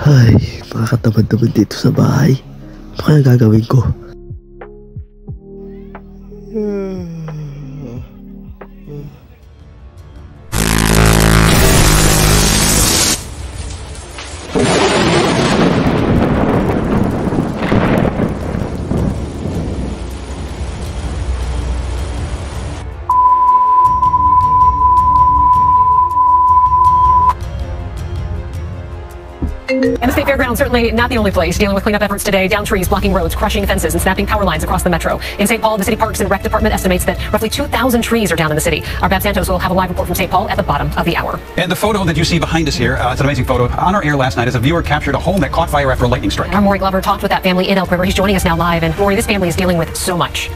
Ay, nakakatamad naman dito sa bahay. Ano kaya gagawin ko? And the state fairground certainly not the only place dealing with cleanup efforts today. Down trees, blocking roads, crushing fences, and snapping power lines across the metro. In St. Paul, the city parks and rec department estimates that roughly 2,000 trees are down in the city. Our Bab Santos will have a live report from St. Paul at the bottom of the hour. And the photo that you see behind us here, it's an amazing photo. On our air last night as a viewer captured a home that caught fire after a lightning strike. Our Maury Glover talked with that family in Elk River. He's joining us now live. And Maury, this family is dealing with so much.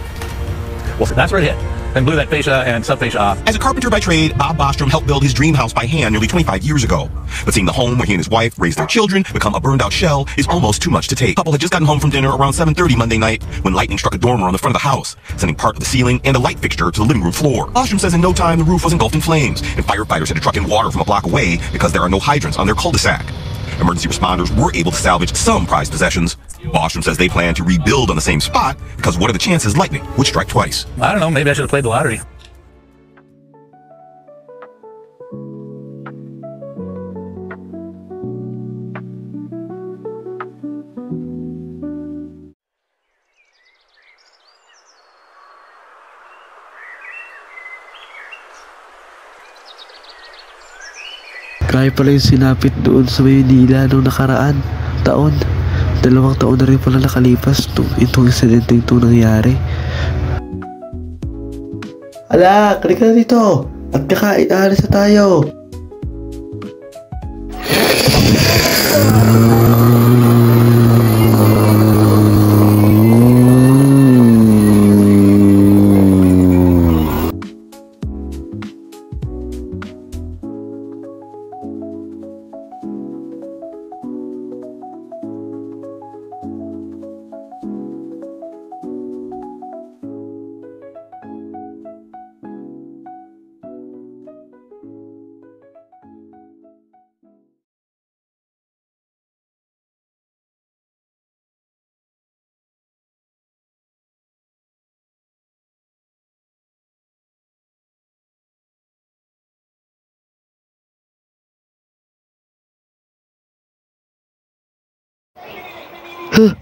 Well, that's where it hit. And blew that fascia and subfascia off. As a carpenter by trade, Bob Bostrom helped build his dream house by hand nearly 25 years ago. But seeing the home where he and his wife raised their children become a burned-out shell is almost too much to take. The couple had just gotten home from dinner around 7:30 Monday night when lightning struck a dormer on the front of the house, sending part of the ceiling and a light fixture to the living room floor. Bostrom says in no time the roof was engulfed in flames, and firefighters had to truck in water from a block away because there are no hydrants on their cul-de-sac. Emergency responders were able to salvage some prized possessions. Bostrom says they plan to rebuild on the same spot because what are the chances lightning would strike twice? I don't know, maybe I should have played the lottery. Kaya pala yung sinapit doon sa Maynila nung nakaraan taon. 2 taon na rin pala nakalipas itong insidente itong nangyari. Ala, kalik na dito! At kakain, alis na tayo! Huh?